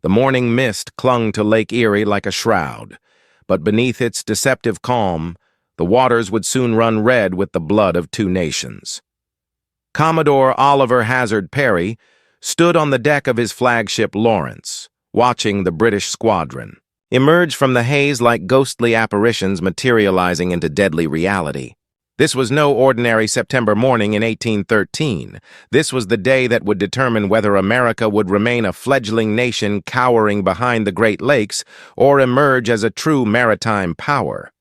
The morning mist clung to Lake Erie like a shroud, but beneath its deceptive calm, the waters would soon run red with the blood of two nations. Commodore Oliver Hazard Perry stood on the deck of his flagship Lawrence, watching the British squadron emerge from the haze like ghostly apparitions materializing into deadly reality. This was no ordinary September morning in 1813. This was the day that would determine whether America would remain a fledgling nation cowering behind the Great Lakes or emerge as a true maritime power.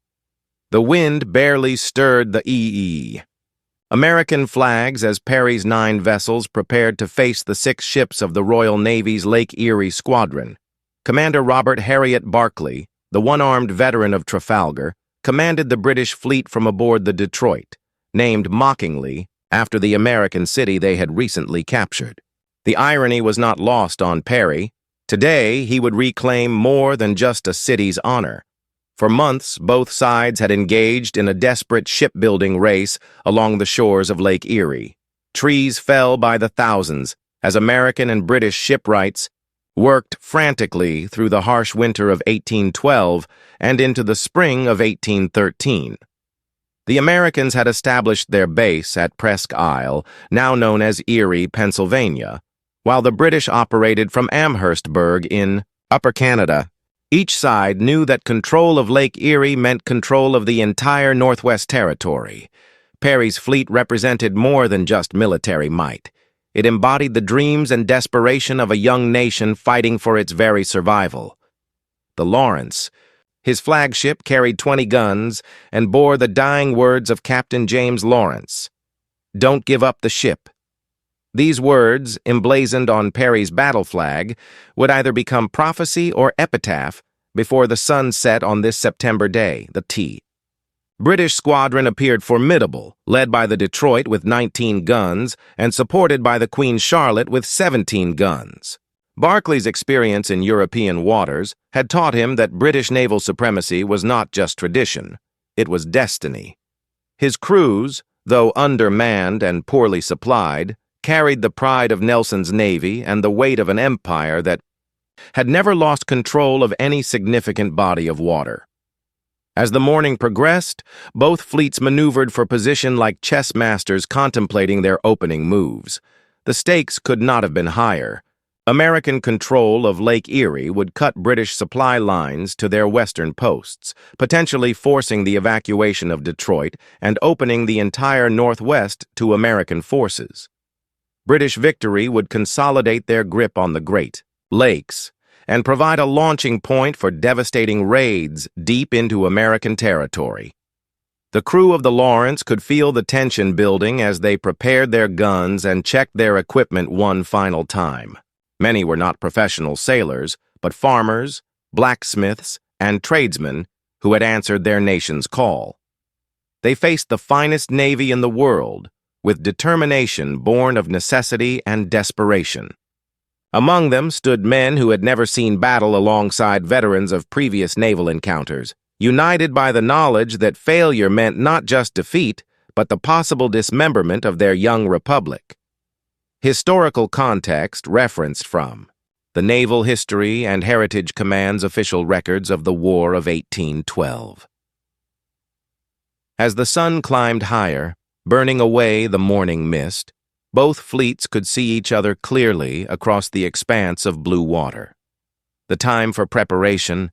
The wind barely stirred the EE. American flags as Perry's 9 vessels prepared to face the 6 ships of the Royal Navy's Lake Erie Squadron. Commander Robert Harriet Barclay, the one-armed veteran of Trafalgar, commanded the British fleet from aboard the Detroit, named mockingly after the American city they had recently captured. The irony was not lost on Perry. Today, he would reclaim more than just a city's honor. For months, both sides had engaged in a desperate shipbuilding race along the shores of Lake Erie. Trees fell by the thousands as American and British shipwrights worked frantically through the harsh winter of 1812 and into the spring of 1813. The Americans had established their base at Presque Isle, now known as Erie, Pennsylvania, while the British operated from Amherstburg in Upper Canada. Each side knew that control of Lake Erie meant control of the entire Northwest Territory. Perry's fleet represented more than just military might. It embodied the dreams and desperation of a young nation fighting for its very survival. The Lawrence, his flagship, carried 20 guns and bore the dying words of Captain James Lawrence, "Don't give up the ship." These words, emblazoned on Perry's battle flag, would either become prophecy or epitaph before the sun set on this September day, the T. British squadron appeared formidable, led by the Detroit with 19 guns and supported by the Queen Charlotte with 17 guns. Barclay's experience in European waters had taught him that British naval supremacy was not just tradition, it was destiny. His crews, though undermanned and poorly supplied, carried the pride of Nelson's navy and the weight of an empire that had never lost control of any significant body of water. As the morning progressed, both fleets maneuvered for position like chess masters contemplating their opening moves. The stakes could not have been higher. American control of Lake Erie would cut British supply lines to their western posts, potentially forcing the evacuation of Detroit and opening the entire Northwest to American forces. British victory would consolidate their grip on the Great Lakes and provide a launching point for devastating raids deep into American territory. The crew of the Lawrence could feel the tension building as they prepared their guns and checked their equipment one final time. Many were not professional sailors, but farmers, blacksmiths, and tradesmen who had answered their nation's call. They faced the finest navy in the world, with determination born of necessity and desperation. Among them stood men who had never seen battle alongside veterans of previous naval encounters, united by the knowledge that failure meant not just defeat, but the possible dismemberment of their young republic. Historical context referenced from the Naval History and Heritage Command's official records of the War of 1812. As the sun climbed higher, burning away the morning mist, both fleets could see each other clearly across the expanse of blue water. The time for preparation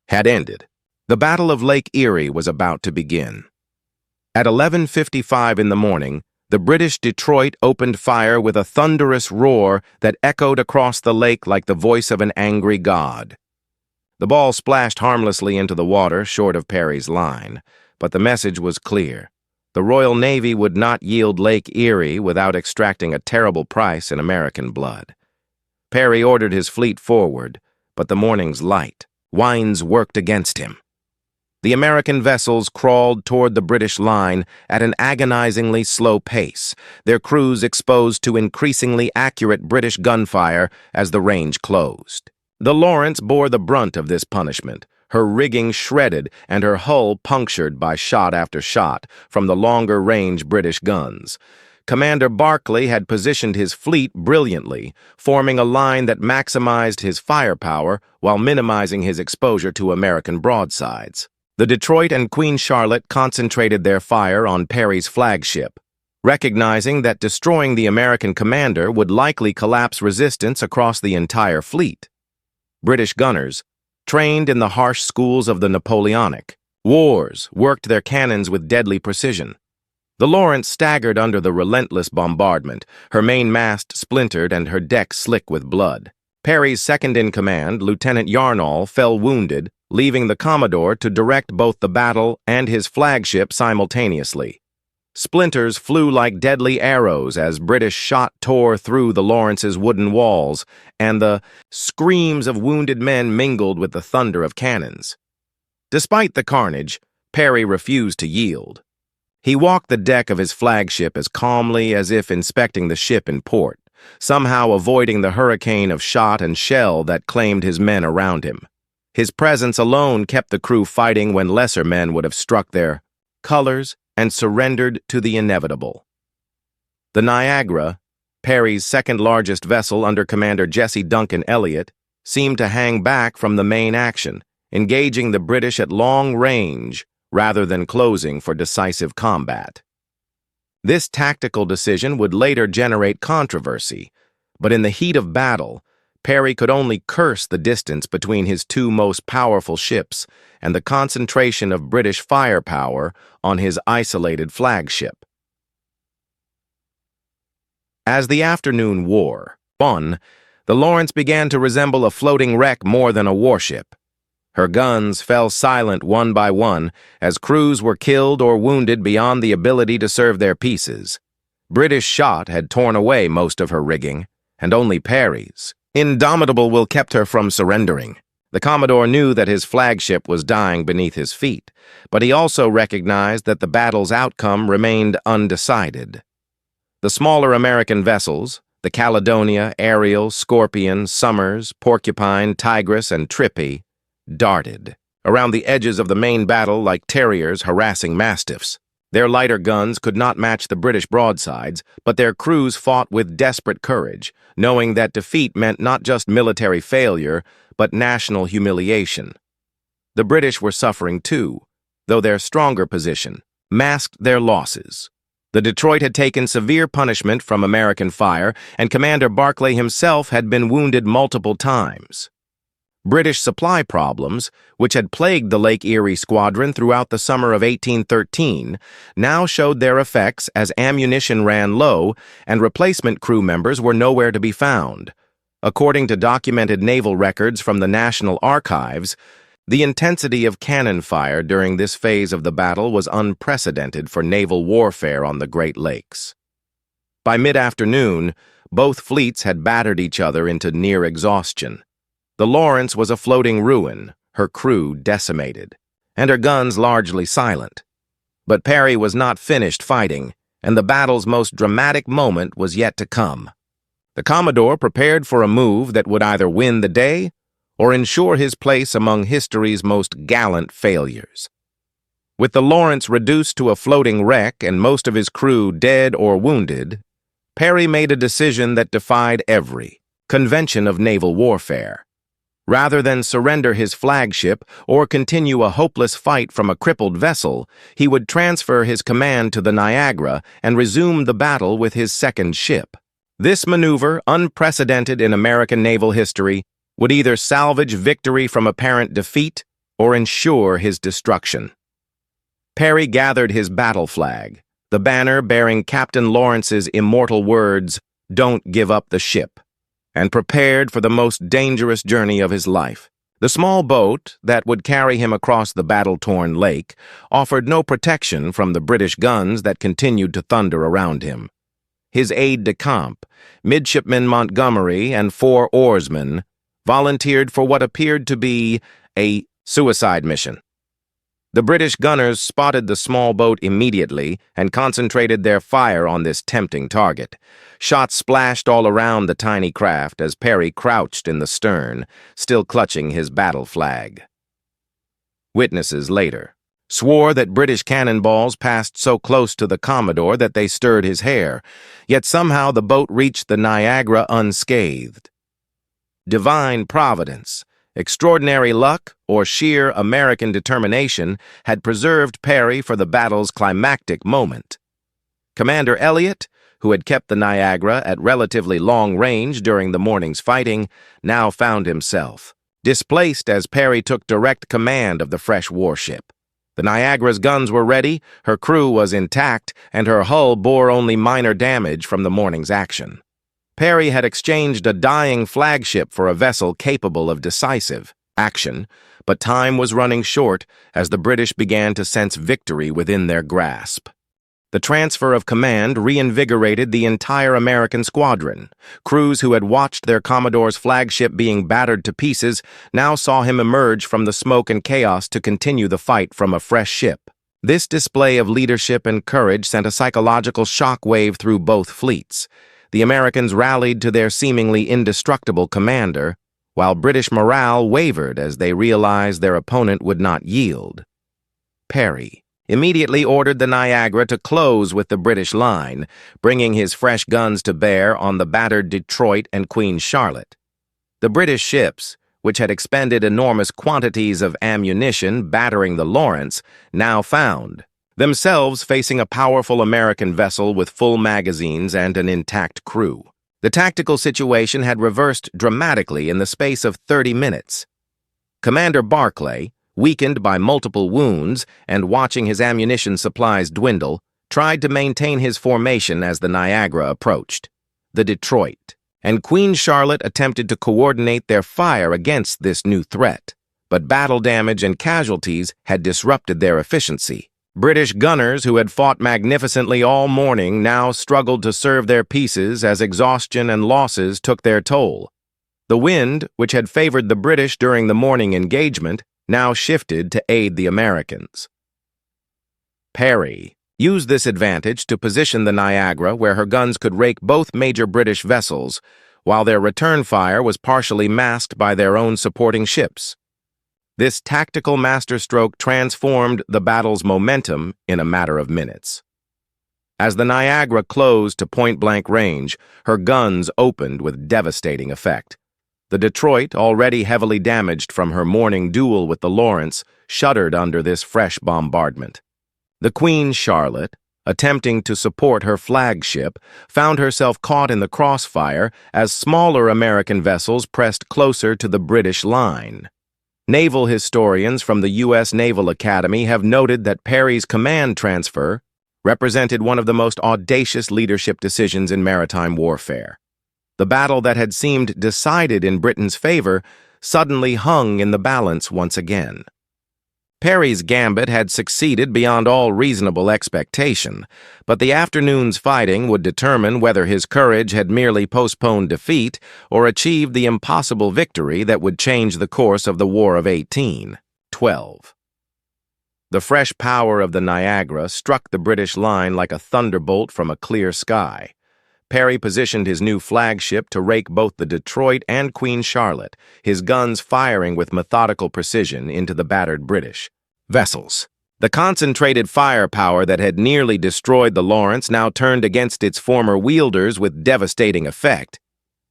had ended. The Battle of Lake Erie was about to begin. At 11:55 in the morning, the British Detroit opened fire with a thunderous roar that echoed across the lake like the voice of an angry god. The ball splashed harmlessly into the water short of Perry's line, but the message was clear. The Royal Navy would not yield Lake Erie without extracting a terrible price in American blood. Perry ordered his fleet forward, but the morning's light winds worked against him. The American vessels crawled toward the British line at an agonizingly slow pace, their crews exposed to increasingly accurate British gunfire as the range closed. The Lawrence bore the brunt of this punishment, her rigging shredded and her hull punctured by shot after shot from the longer-range British guns. Commander Barclay had positioned his fleet brilliantly, forming a line that maximized his firepower while minimizing his exposure to American broadsides. The Detroit and Queen Charlotte concentrated their fire on Perry's flagship, recognizing that destroying the American commander would likely collapse resistance across the entire fleet. British gunners, trained in the harsh schools of the Napoleonic Wars, worked their cannons with deadly precision. The Lawrence staggered under the relentless bombardment, her main mast splintered and her deck slick with blood. Perry's second-in-command, Lieutenant Yarnall, fell wounded, leaving the Commodore to direct both the battle and his flagship simultaneously. Splinters flew like deadly arrows as British shot tore through the Lawrence's wooden walls, and the screams of wounded men mingled with the thunder of cannons. Despite the carnage, Perry refused to yield. He walked the deck of his flagship as calmly as if inspecting the ship in port, somehow avoiding the hurricane of shot and shell that claimed his men around him. His presence alone kept the crew fighting when lesser men would have struck their colors and surrendered to the inevitable. The Niagara, Perry's second-largest vessel under Commander Jesse Duncan Elliott, seemed to hang back from the main action, engaging the British at long range rather than closing for decisive combat. This tactical decision would later generate controversy, but in the heat of battle, Perry could only curse the distance between his two most powerful ships and the concentration of British firepower on his isolated flagship. As the afternoon wore on, the Lawrence began to resemble a floating wreck more than a warship. Her guns fell silent one by one as crews were killed or wounded beyond the ability to serve their pieces. British shot had torn away most of her rigging, and only Perry's indomitable will kept her from surrendering. The Commodore knew that his flagship was dying beneath his feet, but he also recognized that the battle's outcome remained undecided. The smaller American vessels, the Caledonia, Ariel, Scorpion, Somers, Porcupine, Tigress, and Trippi, darted around the edges of the main battle like terriers harassing mastiffs. Their lighter guns could not match the British broadsides, but their crews fought with desperate courage, knowing that defeat meant not just military failure, but national humiliation. The British were suffering too, though their stronger position masked their losses. The Detroit had taken severe punishment from American fire, and Commander Barclay himself had been wounded multiple times. British supply problems, which had plagued the Lake Erie squadron throughout the summer of 1813, now showed their effects as ammunition ran low and replacement crew members were nowhere to be found. According to documented naval records from the National Archives, the intensity of cannon fire during this phase of the battle was unprecedented for naval warfare on the Great Lakes. By mid-afternoon, both fleets had battered each other into near exhaustion. The Lawrence was a floating ruin, her crew decimated, and her guns largely silent. But Perry was not finished fighting, and the battle's most dramatic moment was yet to come. The Commodore prepared for a move that would either win the day or ensure his place among history's most gallant failures. With the Lawrence reduced to a floating wreck and most of his crew dead or wounded, Perry made a decision that defied every convention of naval warfare. Rather than surrender his flagship or continue a hopeless fight from a crippled vessel, he would transfer his command to the Niagara and resume the battle with his second ship. This maneuver, unprecedented in American naval history, would either salvage victory from apparent defeat or ensure his destruction. Perry gathered his battle flag, the banner bearing Captain Lawrence's immortal words, "Don't give up the ship," and prepared for the most dangerous journey of his life. The small boat that would carry him across the battle-torn lake offered no protection from the British guns that continued to thunder around him. His aide-de-camp, Midshipman Montgomery, and 4 oarsmen volunteered for what appeared to be a suicide mission. The British gunners spotted the small boat immediately and concentrated their fire on this tempting target. Shots splashed all around the tiny craft as Perry crouched in the stern, still clutching his battle flag. Witnesses later swore that British cannonballs passed so close to the Commodore that they stirred his hair, yet somehow the boat reached the Niagara unscathed. Divine providence, extraordinary luck, or sheer American determination had preserved Perry for the battle's climactic moment. Commander Elliott, who had kept the Niagara at relatively long range during the morning's fighting, now found himself displaced as Perry took direct command of the fresh warship. The Niagara's guns were ready, her crew was intact, and her hull bore only minor damage from the morning's action. Perry had exchanged a dying flagship for a vessel capable of decisive action, but time was running short as the British began to sense victory within their grasp. The transfer of command reinvigorated the entire American squadron. Crews who had watched their Commodore's flagship being battered to pieces now saw him emerge from the smoke and chaos to continue the fight from a fresh ship. This display of leadership and courage sent a psychological shockwave through both fleets. The Americans rallied to their seemingly indestructible commander, while British morale wavered as they realized their opponent would not yield. Perry immediately ordered the Niagara to close with the British line, bringing his fresh guns to bear on the battered Detroit and Queen Charlotte. The British ships, which had expended enormous quantities of ammunition battering the Lawrence, now found themselves facing a powerful American vessel with full magazines and an intact crew. The tactical situation had reversed dramatically in the space of 30 minutes. Commander Barclay, weakened by multiple wounds and watching his ammunition supplies dwindle, tried to maintain his formation as the Niagara approached. The Detroit and Queen Charlotte attempted to coordinate their fire against this new threat, but battle damage and casualties had disrupted their efficiency. British gunners who had fought magnificently all morning now struggled to serve their pieces as exhaustion and losses took their toll. The wind, which had favored the British during the morning engagement, now shifted to aid the Americans. Perry used this advantage to position the Niagara where her guns could rake both major British vessels, while their return fire was partially masked by their own supporting ships. This tactical masterstroke transformed the battle's momentum in a matter of minutes. As the Niagara closed to point-blank range, her guns opened with devastating effect. The Detroit, already heavily damaged from her morning duel with the Lawrence, shuddered under this fresh bombardment. The Queen Charlotte, attempting to support her flagship, found herself caught in the crossfire as smaller American vessels pressed closer to the British line. Naval historians from the U.S. Naval Academy have noted that Perry's command transfer represented one of the most audacious leadership decisions in maritime warfare. The battle that had seemed decided in Britain's favor suddenly hung in the balance once again. Perry's gambit had succeeded beyond all reasonable expectation, but the afternoon's fighting would determine whether his courage had merely postponed defeat or achieved the impossible victory that would change the course of the War of 1812. The fresh power of the Niagara struck the British line like a thunderbolt from a clear sky. Perry positioned his new flagship to rake both the Detroit and Queen Charlotte, his guns firing with methodical precision into the battered British vessels. The concentrated firepower that had nearly destroyed the Lawrence now turned against its former wielders with devastating effect.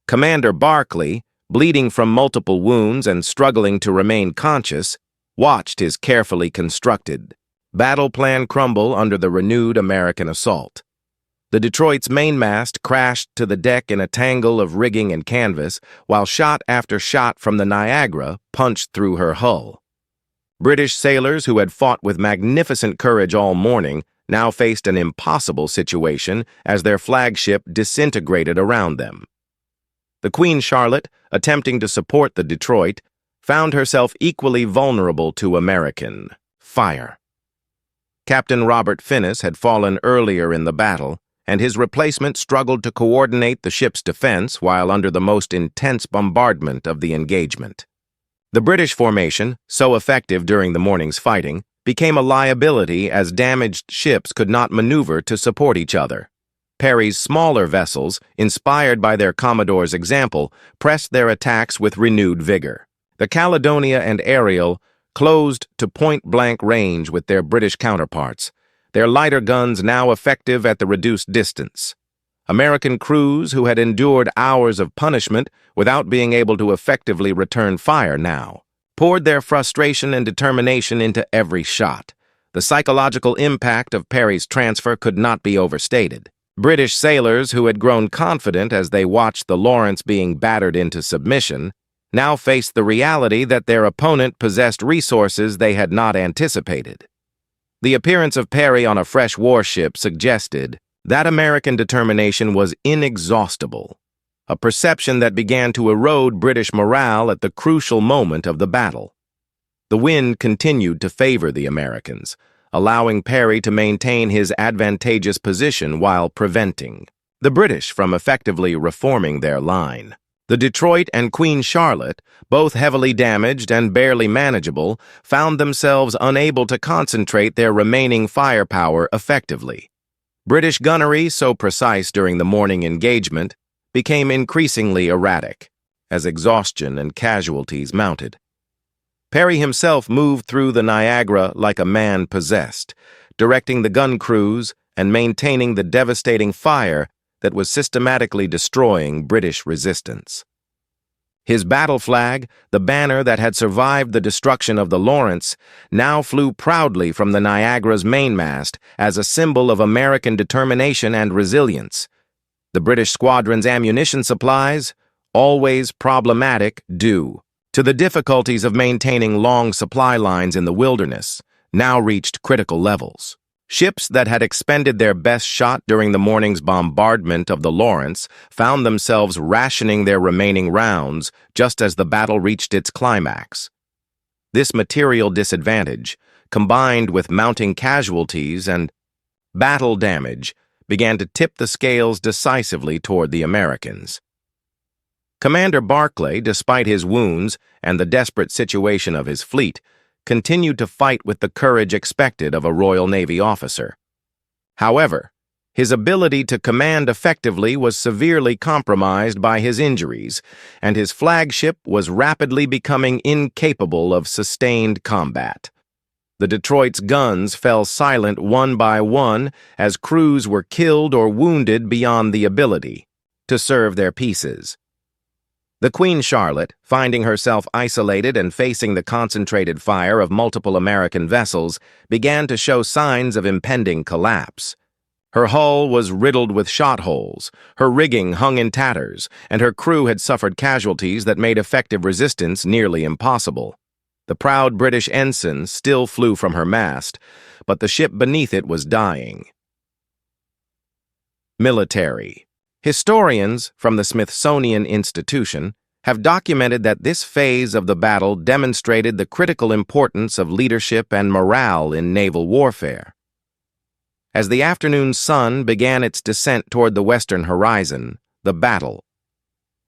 Commander Barclay, bleeding from multiple wounds and struggling to remain conscious, watched his carefully constructed battle plan crumble under the renewed American assault. The Detroit's mainmast crashed to the deck in a tangle of rigging and canvas, while shot after shot from the Niagara punched through her hull. British sailors who had fought with magnificent courage all morning now faced an impossible situation as their flagship disintegrated around them. The Queen Charlotte, attempting to support the Detroit, found herself equally vulnerable to American fire. Captain Robert Finnis had fallen earlier in the battle, and his replacement struggled to coordinate the ship's defense while under the most intense bombardment of the engagement. The British formation, so effective during the morning's fighting, became a liability as damaged ships could not maneuver to support each other. Perry's smaller vessels, inspired by their Commodore's example, pressed their attacks with renewed vigor. The Caledonia and Ariel, closed to point-blank range with their British counterparts, their lighter guns now effective at the reduced distance. American crews who had endured hours of punishment without being able to effectively return fire now poured their frustration and determination into every shot. The psychological impact of Perry's transfer could not be overstated. British sailors who had grown confident as they watched the Lawrence being battered into submission now faced the reality that their opponent possessed resources they had not anticipated. The appearance of Perry on a fresh warship suggested that American determination was inexhaustible, a perception that began to erode British morale at the crucial moment of the battle. The wind continued to favor the Americans, allowing Perry to maintain his advantageous position while preventing the British from effectively reforming their line. The Detroit and Queen Charlotte, both heavily damaged and barely manageable, found themselves unable to concentrate their remaining firepower effectively. British gunnery, so precise during the morning engagement, became increasingly erratic as exhaustion and casualties mounted. Perry himself moved through the Niagara like a man possessed, directing the gun crews and maintaining the devastating fire that was systematically destroying British resistance. His battle flag, the banner that had survived the destruction of the Lawrence, now flew proudly from the Niagara's mainmast as a symbol of American determination and resilience. The British squadron's ammunition supplies, always problematic due to the difficulties of maintaining long supply lines in the wilderness, now reached critical levels. Ships that had expended their best shot during the morning's bombardment of the Lawrence found themselves rationing their remaining rounds just as the battle reached its climax. This material disadvantage, combined with mounting casualties and battle damage, began to tip the scales decisively toward the Americans. Commander Barclay, despite his wounds and the desperate situation of his fleet, continued to fight with the courage expected of a Royal Navy officer. However, his ability to command effectively was severely compromised by his injuries, and his flagship was rapidly becoming incapable of sustained combat. The Detroit's guns fell silent one by one as crews were killed or wounded beyond the ability to serve their pieces. The Queen Charlotte, finding herself isolated and facing the concentrated fire of multiple American vessels, began to show signs of impending collapse. Her hull was riddled with shot holes, her rigging hung in tatters, and her crew had suffered casualties that made effective resistance nearly impossible. The proud British ensign still flew from her mast, but the ship beneath it was dying. Military. Historians from the Smithsonian Institution have documented that this phase of the battle demonstrated the critical importance of leadership and morale in naval warfare. As the afternoon sun began its descent toward the western horizon, the Battle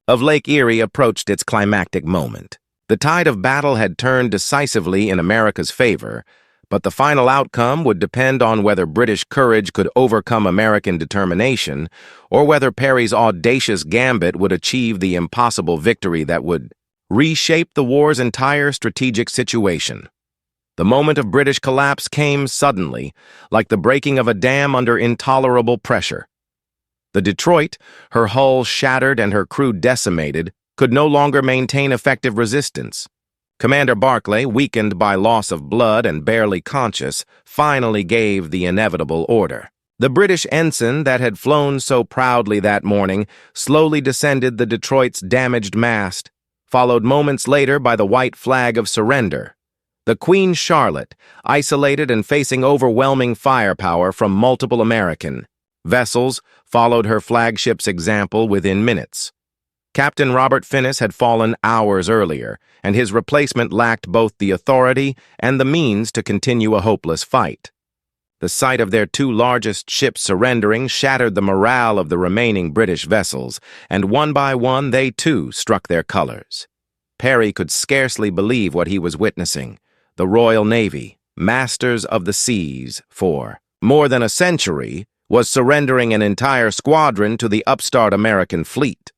of Lake Erie approached its climactic moment. The tide of battle had turned decisively in America's favor, but the final outcome would depend on whether British courage could overcome American determination, or whether Perry's audacious gambit would achieve the impossible victory that would reshape the war's entire strategic situation. The moment of British collapse came suddenly, like the breaking of a dam under intolerable pressure. The Detroit, her hull shattered and her crew decimated, could no longer maintain effective resistance. Commander Barclay, weakened by loss of blood and barely conscious, finally gave the inevitable order. The British ensign that had flown so proudly that morning slowly descended the Detroit's damaged mast, followed moments later by the white flag of surrender. The Queen Charlotte, isolated and facing overwhelming firepower from multiple American vessels, followed her flagship's example within minutes. Captain Robert Finnis had fallen hours earlier, and his replacement lacked both the authority and the means to continue a hopeless fight. The sight of their two largest ships surrendering shattered the morale of the remaining British vessels, and one by one they too struck their colors. Perry could scarcely believe what he was witnessing. The Royal Navy, masters of the seas for more than a century, was surrendering an entire squadron to the upstart American fleet.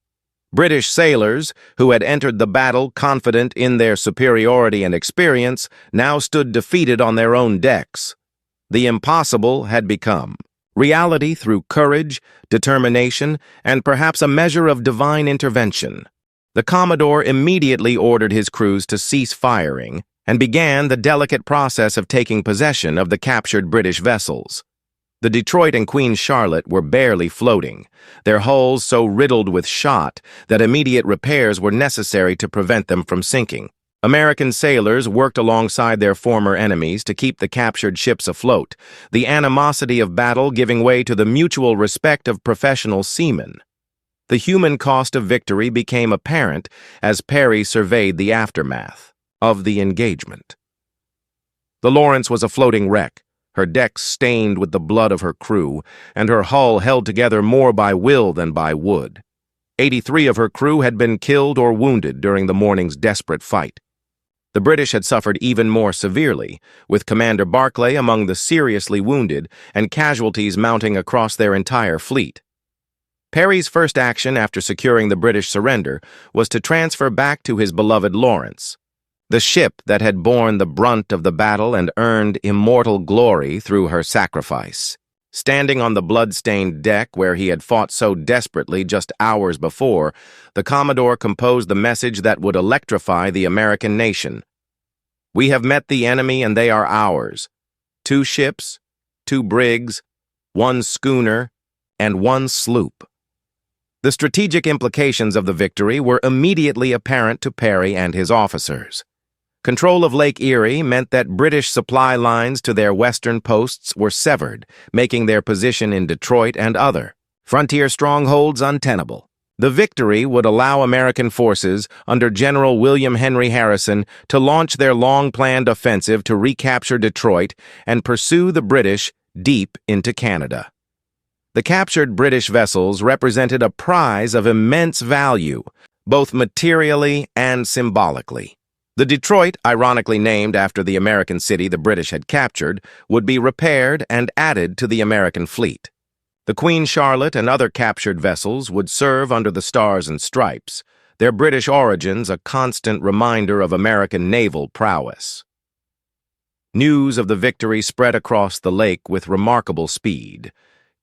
British sailors, who had entered the battle confident in their superiority and experience, now stood defeated on their own decks. The impossible had become reality through courage, determination, and perhaps a measure of divine intervention. The Commodore immediately ordered his crews to cease firing and began the delicate process of taking possession of the captured British vessels. The Detroit and Queen Charlotte were barely floating, their hulls so riddled with shot that immediate repairs were necessary to prevent them from sinking. American sailors worked alongside their former enemies to keep the captured ships afloat, the animosity of battle giving way to the mutual respect of professional seamen. The human cost of victory became apparent as Perry surveyed the aftermath of the engagement. The Lawrence was a floating wreck, her decks stained with the blood of her crew, and her hull held together more by will than by wood. 83 of her crew had been killed or wounded during the morning's desperate fight. The British had suffered even more severely, with Commander Barclay among the seriously wounded and casualties mounting across their entire fleet. Perry's first action after securing the British surrender was to transfer back to his beloved Lawrence, the ship that had borne the brunt of the battle and earned immortal glory through her sacrifice. Standing on the blood-stained deck where he had fought so desperately just hours before, the Commodore composed the message that would electrify the American nation. "We have met the enemy and they are ours. 2 ships, 2 brigs, 1 schooner, and 1 sloop." The strategic implications of the victory were immediately apparent to Perry and his officers. Control of Lake Erie meant that British supply lines to their western posts were severed, making their position in Detroit and other frontier strongholds untenable. The victory would allow American forces under General William Henry Harrison to launch their long-planned offensive to recapture Detroit and pursue the British deep into Canada. The captured British vessels represented a prize of immense value, both materially and symbolically. The Detroit, ironically named after the American city the British had captured, would be repaired and added to the American fleet. The Queen Charlotte and other captured vessels would serve under the Stars and Stripes, their British origins a constant reminder of American naval prowess. News of the victory spread across the lake with remarkable speed,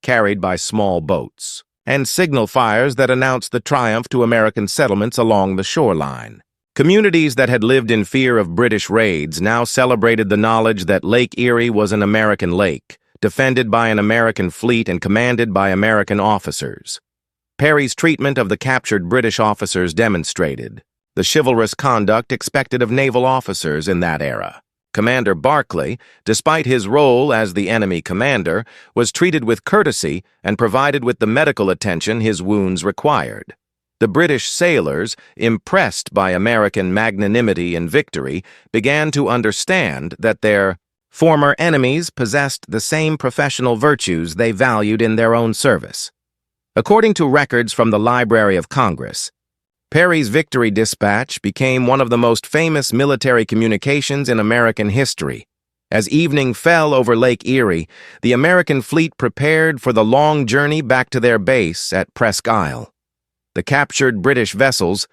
carried by small boats, and signal fires that announced the triumph to American settlements along the shoreline. Communities that had lived in fear of British raids now celebrated the knowledge that Lake Erie was an American lake, defended by an American fleet and commanded by American officers. Perry's treatment of the captured British officers demonstrated the chivalrous conduct expected of naval officers in that era. Commander Barclay, despite his role as the enemy commander, was treated with courtesy and provided with the medical attention his wounds required. The British sailors, impressed by American magnanimity and victory, began to understand that their former enemies possessed the same professional virtues they valued in their own service. According to records from the Library of Congress, Perry's victory dispatch became one of the most famous military communications in American history. As evening fell over Lake Erie, the American fleet prepared for the long journey back to their base at Presque Isle. The captured British vessels,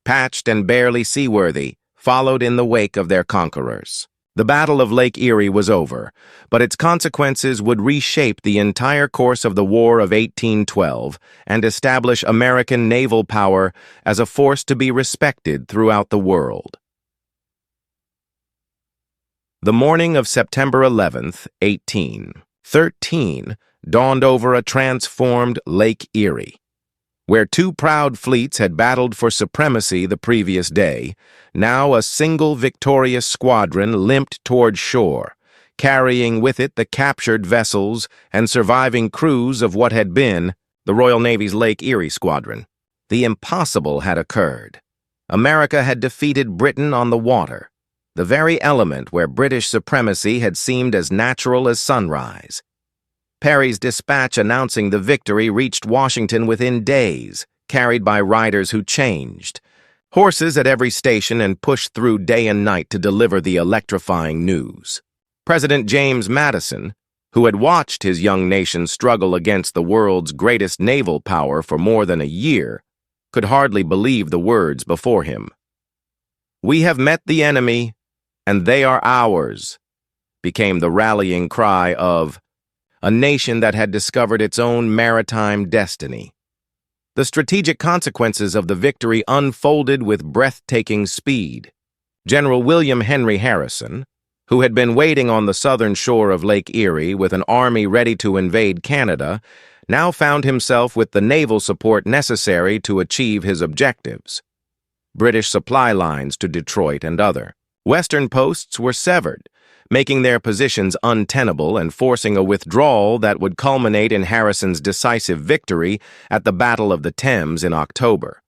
patched and barely seaworthy, followed in the wake of their conquerors. The Battle of Lake Erie was over, but its consequences would reshape the entire course of the War of 1812 and establish American naval power as a force to be respected throughout the world. The morning of September 11th, 1813, dawned over a transformed Lake Erie. Where 2 proud fleets had battled for supremacy the previous day, now a single victorious squadron limped toward shore, carrying with it the captured vessels and surviving crews of what had been the Royal Navy's Lake Erie Squadron. The impossible had occurred. America had defeated Britain on the water, the very element where British supremacy had seemed as natural as sunrise. Perry's dispatch announcing the victory reached Washington within days, carried by riders who changed horses at every station and pushed through day and night to deliver the electrifying news. President James Madison, who had watched his young nation struggle against the world's greatest naval power for more than a year, could hardly believe the words before him. "We have met the enemy, and they are ours," became the rallying cry of a nation that had discovered its own maritime destiny. The strategic consequences of the victory unfolded with breathtaking speed. General William Henry Harrison, who had been waiting on the southern shore of Lake Erie with an army ready to invade Canada, now found himself with the naval support necessary to achieve his objectives. British supply lines to Detroit and other Western posts were severed, making their positions untenable and forcing a withdrawal that would culminate in Harrison's decisive victory at the Battle of the Thames in October.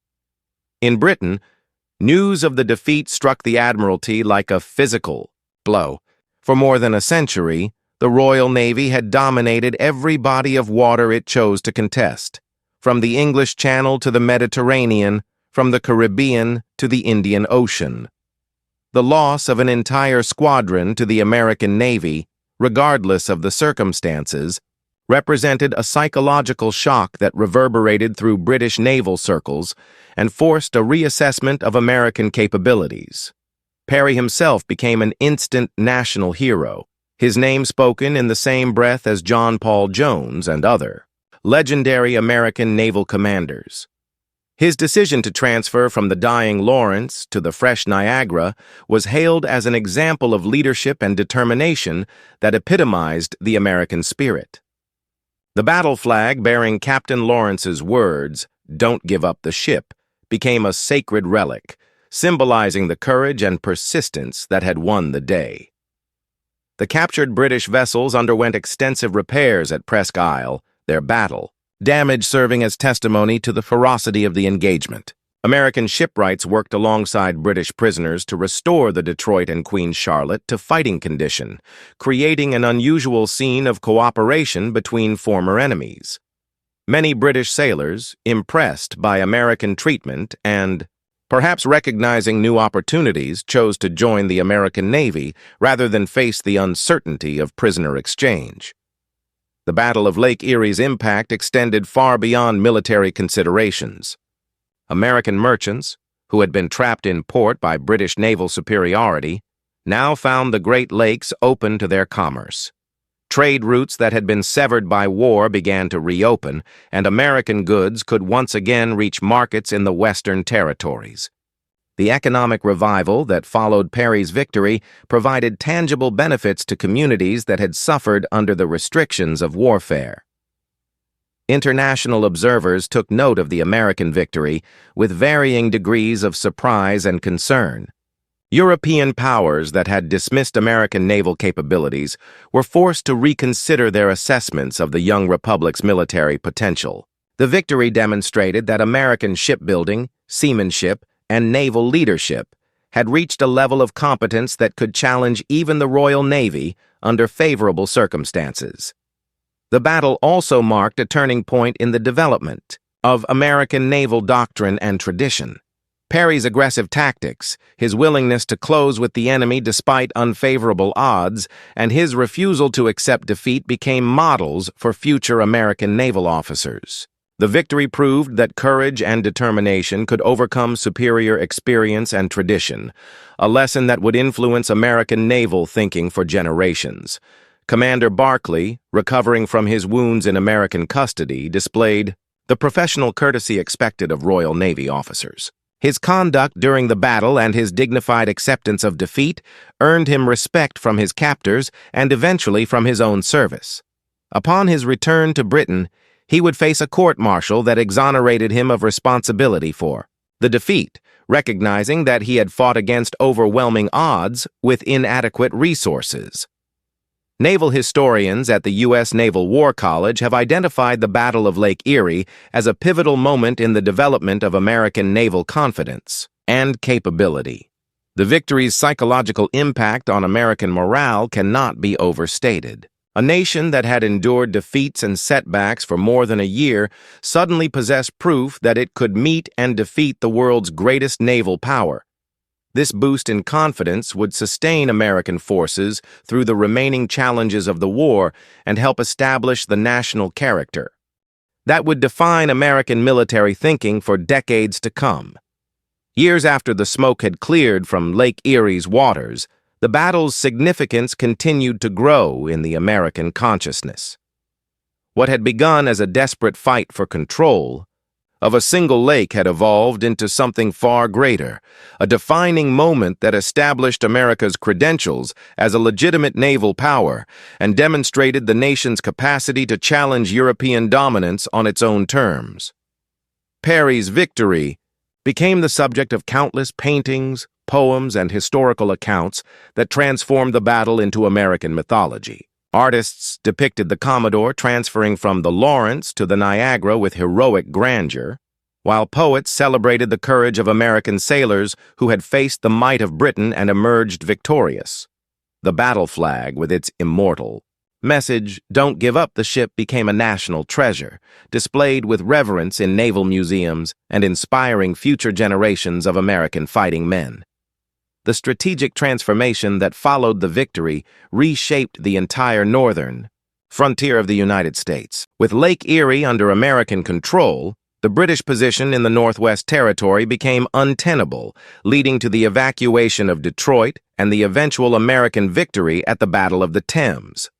In Britain, news of the defeat struck the Admiralty like a physical blow. For more than a century, the Royal Navy had dominated every body of water it chose to contest, from the English Channel to the Mediterranean, from the Caribbean to the Indian Ocean. The loss of an entire squadron to the American Navy, regardless of the circumstances, represented a psychological shock that reverberated through British naval circles and forced a reassessment of American capabilities. Perry himself became an instant national hero, his name spoken in the same breath as John Paul Jones and other legendary American naval commanders. His decision to transfer from the dying Lawrence to the fresh Niagara was hailed as an example of leadership and determination that epitomized the American spirit. The battle flag bearing Captain Lawrence's words, "Don't give up the ship," became a sacred relic, symbolizing the courage and persistence that had won the day. The captured British vessels underwent extensive repairs at Presque Isle, their battle, damage serving as testimony to the ferocity of the engagement. American shipwrights worked alongside British prisoners to restore the Detroit and Queen Charlotte to fighting condition, creating an unusual scene of cooperation between former enemies. Many British sailors, impressed by American treatment and, perhaps recognizing new opportunities, chose to join the American Navy rather than face the uncertainty of prisoner exchange. The Battle of Lake Erie's impact extended far beyond military considerations. American merchants, who had been trapped in port by British naval superiority, now found the Great Lakes open to their commerce. Trade routes that had been severed by war began to reopen, and American goods could once again reach markets in the Western territories. The economic revival that followed Perry's victory provided tangible benefits to communities that had suffered under the restrictions of warfare. International observers took note of the American victory with varying degrees of surprise and concern. European powers that had dismissed American naval capabilities were forced to reconsider their assessments of the young republic's military potential. The victory demonstrated that American shipbuilding, seamanship, and naval leadership had reached a level of competence that could challenge even the Royal Navy under favorable circumstances. The battle also marked a turning point in the development of American naval doctrine and tradition. Perry's aggressive tactics, his willingness to close with the enemy despite unfavorable odds, and his refusal to accept defeat became models for future American naval officers. The victory proved that courage and determination could overcome superior experience and tradition, a lesson that would influence American naval thinking for generations. Commander Barclay, recovering from his wounds in American custody, displayed the professional courtesy expected of Royal Navy officers. His conduct during the battle and his dignified acceptance of defeat earned him respect from his captors and eventually from his own service. Upon his return to Britain, he would face a court-martial that exonerated him of responsibility for the defeat, recognizing that he had fought against overwhelming odds with inadequate resources. Naval historians at the U.S. Naval War College have identified the Battle of Lake Erie as a pivotal moment in the development of American naval confidence and capability. The victory's psychological impact on American morale cannot be overstated. A nation that had endured defeats and setbacks for more than a year suddenly possessed proof that it could meet and defeat the world's greatest naval power. This boost in confidence would sustain American forces through the remaining challenges of the war and help establish the national character. that would define American military thinking for decades to come. Years after the smoke had cleared from Lake Erie's waters, the battle's significance continued to grow in the American consciousness. What had begun as a desperate fight for control of a single lake had evolved into something far greater, a defining moment that established America's credentials as a legitimate naval power and demonstrated the nation's capacity to challenge European dominance on its own terms. Perry's victory became the subject of countless paintings, poems, and historical accounts that transformed the battle into American mythology. Artists depicted the Commodore transferring from the Lawrence to the Niagara with heroic grandeur, while poets celebrated the courage of American sailors who had faced the might of Britain and emerged victorious. The battle flag, with its immortal message, "Don't give up the ship," became a national treasure, displayed with reverence in naval museums and inspiring future generations of American fighting men. The strategic transformation that followed the victory reshaped the entire northern frontier of the United States. With Lake Erie under American control, the British position in the Northwest Territory became untenable, leading to the evacuation of Detroit and the eventual American victory at the Battle of the Thames.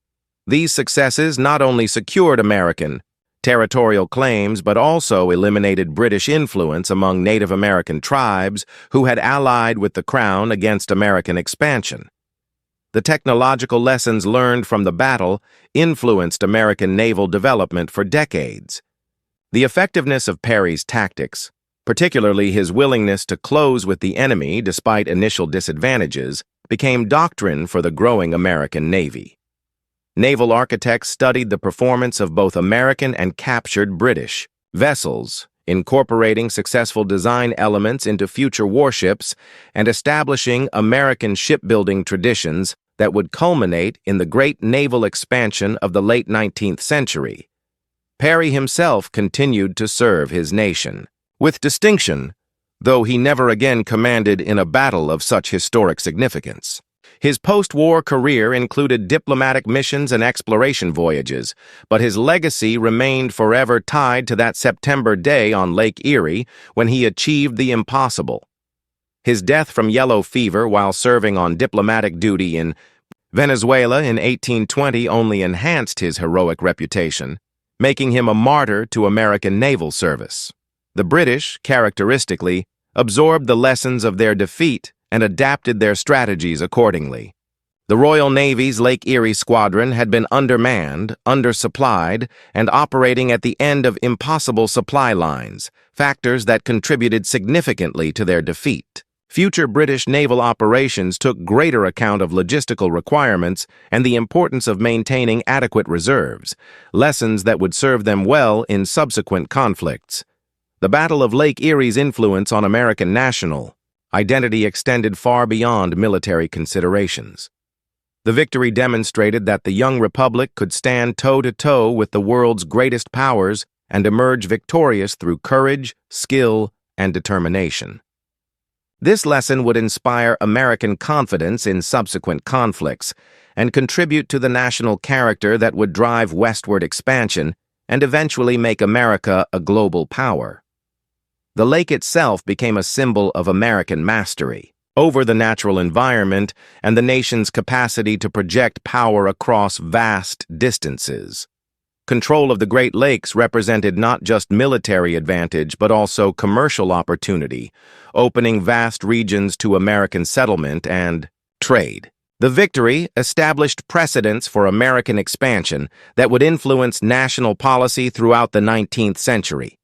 These successes not only secured American territorial claims, but also eliminated British influence among Native American tribes who had allied with the Crown against American expansion. The technological lessons learned from the battle influenced American naval development for decades. The effectiveness of Perry's tactics, particularly his willingness to close with the enemy despite initial disadvantages, became doctrine for the growing American Navy. Naval architects studied the performance of both American and captured British vessels, incorporating successful design elements into future warships and establishing American shipbuilding traditions that would culminate in the great naval expansion of the late 19th century. Perry himself continued to serve his nation with distinction, though he never again commanded in a battle of such historic significance. His post-war career included diplomatic missions and exploration voyages, but his legacy remained forever tied to that September day on Lake Erie when he achieved the impossible. His death from yellow fever while serving on diplomatic duty in Venezuela in 1820 only enhanced his heroic reputation, making him a martyr to American naval service. The British, characteristically, absorbed the lessons of their defeat and adapted their strategies accordingly. The Royal Navy's Lake Erie Squadron had been undermanned, undersupplied, and operating at the end of impossible supply lines, factors that contributed significantly to their defeat. Future British naval operations took greater account of logistical requirements and the importance of maintaining adequate reserves, lessons that would serve them well in subsequent conflicts. The Battle of Lake Erie's influence on American national identity extended far beyond military considerations. The victory demonstrated that the young republic could stand toe-to-toe with the world's greatest powers and emerge victorious through courage, skill, and determination. This lesson would inspire American confidence in subsequent conflicts and contribute to the national character that would drive westward expansion and eventually make America a global power. The lake itself became a symbol of American mastery over the natural environment and the nation's capacity to project power across vast distances. Control of the Great Lakes represented not just military advantage but also commercial opportunity, opening vast regions to American settlement and trade. The victory established precedents for American expansion that would influence national policy throughout the 19th century.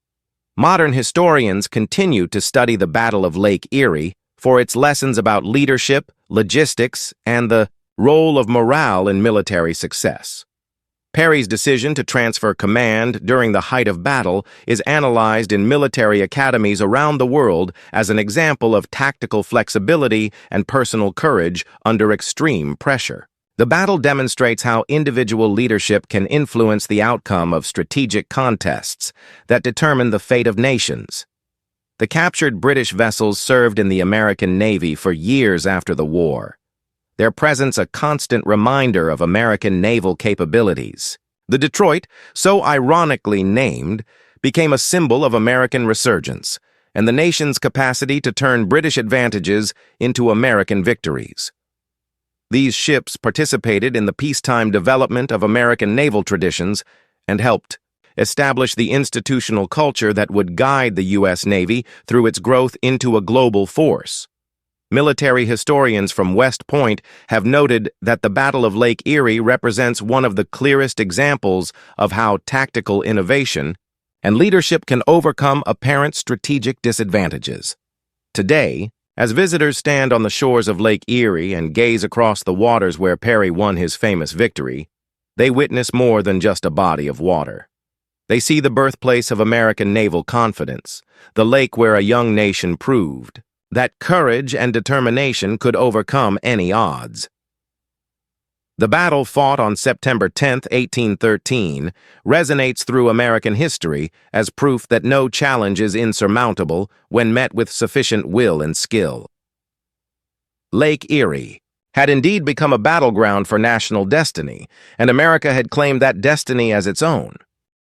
Modern historians continue to study the Battle of Lake Erie for its lessons about leadership, logistics, and the role of morale in military success. Perry's decision to transfer command during the height of battle is analyzed in military academies around the world as an example of tactical flexibility and personal courage under extreme pressure. The battle demonstrates how individual leadership can influence the outcome of strategic contests that determine the fate of nations. The captured British vessels served in the American Navy for years after the war, their presence a constant reminder of American naval capabilities. The Detroit, so ironically named, became a symbol of American resurgence and the nation's capacity to turn British advantages into American victories. These ships participated in the peacetime development of American naval traditions and helped establish the institutional culture that would guide the U.S. Navy through its growth into a global force. Military historians from West Point have noted that the Battle of Lake Erie represents one of the clearest examples of how tactical innovation and leadership can overcome apparent strategic disadvantages. Today, as visitors stand on the shores of Lake Erie and gaze across the waters where Perry won his famous victory, they witness more than just a body of water. They see the birthplace of American naval confidence, the lake where a young nation proved that courage and determination could overcome any odds. The battle fought on September 10, 1813, resonates through American history as proof that no challenge is insurmountable when met with sufficient will and skill. Lake Erie had indeed become a battleground for national destiny, and America had claimed that destiny as its own.